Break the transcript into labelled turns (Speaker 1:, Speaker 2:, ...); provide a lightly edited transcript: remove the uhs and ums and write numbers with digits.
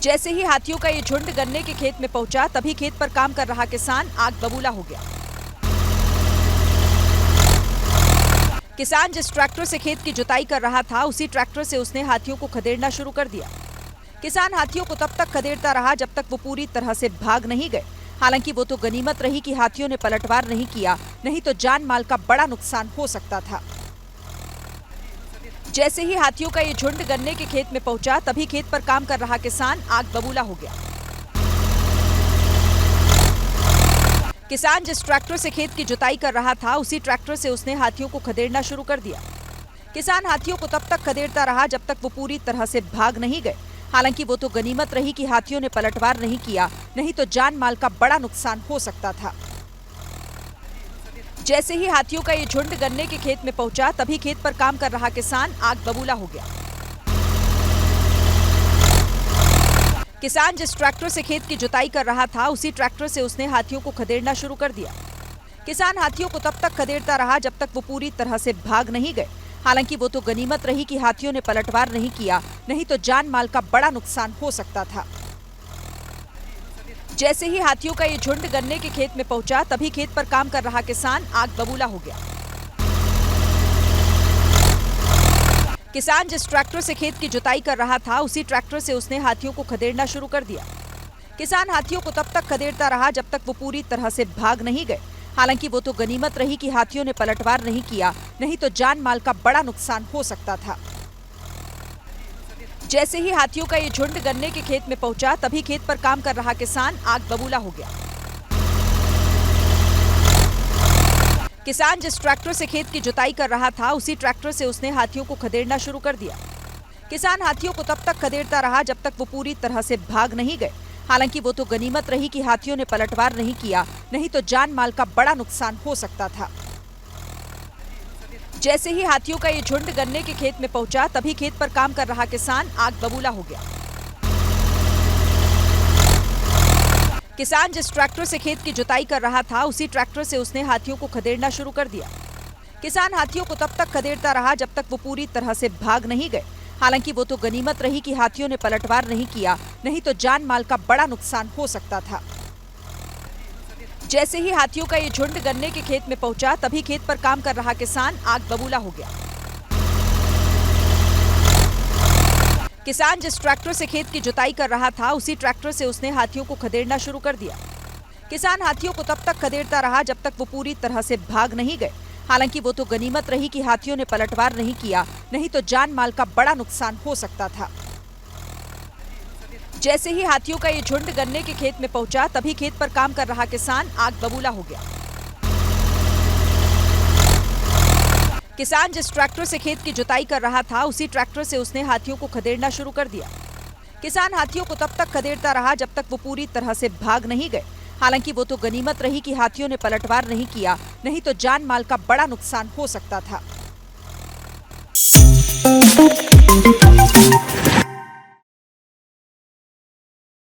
Speaker 1: जैसे ही हाथियों का ये झुंड गन्ने के खेत में पहुंचा, तभी खेत पर काम कर रहा किसान आग बबूला हो गया। किसान जिस ट्रैक्टर से खेत की जुताई कर रहा था, उसी ट्रैक्टर से उसने हाथियों को खदेड़ना शुरू कर दिया। किसान हाथियों को तब तक खदेड़ता रहा जब तक वो पूरी तरह से भाग नहीं गए। हालांकि वो तो गनीमत रही कि हाथियों ने पलटवार नहीं किया, नहीं तो जान माल का बड़ा नुकसान हो सकता था। जैसे ही हाथियों का ये झुंड गन्ने के खेत में पहुंचा, तभी खेत पर काम कर रहा किसान आग बबूला हो गया। किसान जिस ट्रैक्टर से खेत की जुताई कर रहा था, उसी ट्रैक्टर से उसने हाथियों को खदेड़ना शुरू कर दिया। किसान हाथियों को तब तक खदेड़ता रहा जब तक वो पूरी तरह से भाग नहीं गए। हालांकि वो तो गनीमत रही कि हाथियों ने पलटवार नहीं किया, नहीं तो जान माल का बड़ा नुकसान हो सकता था। जैसे ही हाथियों का ये झुंड गन्ने के खेत में पहुंचा, तभी खेत पर काम कर रहा किसान आग बबूला हो गया। किसान जिस ट्रैक्टर से खेत की जुताई कर रहा था, उसी ट्रैक्टर से उसने हाथियों को खदेड़ना शुरू कर दिया। किसान हाथियों को तब तक खदेड़ता रहा जब तक वो पूरी तरह से भाग नहीं गए। हालांकि वो तो गनीमत रही कि हाथियों ने पलटवार नहीं किया, नहीं तो जान माल का बड़ा नुकसान हो सकता था। जैसे ही हाथियों का ये झुंड गन्ने के खेत में पहुंचा, तभी खेत पर काम कर रहा किसान आग बबूला हो गया। किसान जिस ट्रैक्टर से खेत की जुताई कर रहा था, उसी ट्रैक्टर से उसने हाथियों को खदेड़ना शुरू कर दिया। किसान हाथियों को तब तक खदेड़ता रहा जब तक वो पूरी तरह से भाग नहीं गए। हालांकि वो तो गनीमत रही कि हाथियों ने पलटवार नहीं किया, नहीं तो जान माल का बड़ा नुकसान हो सकता था। जैसे ही हाथियों का ये झुंड गन्ने के खेत में पहुंचा, तभी खेत पर काम कर रहा किसान आग बबूला हो गया। किसान जिस ट्रैक्टर से खेत की जुताई कर रहा था, उसी ट्रैक्टर से उसने हाथियों को खदेड़ना शुरू कर दिया। किसान हाथियों को तब तक खदेड़ता रहा जब तक वो पूरी तरह से भाग नहीं गए। हालांकि वो तो गनीमत रही कि हाथियों ने पलटवार नहीं किया, नहीं तो जान माल का बड़ा नुकसान हो सकता था। जैसे ही हाथियों का ये झुंड गन्ने के खेत में पहुंचा, तभी खेत पर काम कर रहा किसान आग बबूला हो गया। किसान जिस ट्रैक्टर से खेत की जुताई कर रहा था, उसी ट्रैक्टर से उसने हाथियों को खदेड़ना शुरू कर दिया। किसान हाथियों को तब तक खदेड़ता रहा जब तक वो पूरी तरह से भाग नहीं गए। हालांकि वो तो गनीमत रही कि हाथियों ने पलटवार नहीं किया, नहीं तो जान माल का बड़ा नुकसान हो सकता था। जैसे ही हाथियों का ये झुंड गन्ने के खेत में पहुंचा, तभी खेत पर काम कर रहा किसान आग बबूला हो गया। किसान जिस ट्रैक्टर से खेत की जुताई कर रहा था, उसी ट्रैक्टर से उसने हाथियों को खदेड़ना शुरू कर दिया। किसान हाथियों को तब तक खदेड़ता रहा जब तक वो पूरी तरह से भाग नहीं गए। हालांकि वो तो गनीमत रही कि हाथियों ने पलटवार नहीं किया, नहीं तो जान माल का बड़ा नुकसान हो सकता था। जैसे ही हाथियों का ये झुंड गन्ने के खेत में पहुंचा, तभी खेत पर काम कर रहा किसान आग बबूला हो गया। किसान जिस ट्रैक्टर से खेत की जुताई कर रहा था, उसी ट्रैक्टर से उसने हाथियों को खदेड़ना शुरू कर दिया। किसान हाथियों को तब तक खदेड़ता रहा जब तक वो पूरी तरह से भाग नहीं गए। हालांकि वो तो गनीमत रही कि हाथियों ने पलटवार नहीं किया, नहीं तो जान माल का बड़ा नुकसान हो सकता था।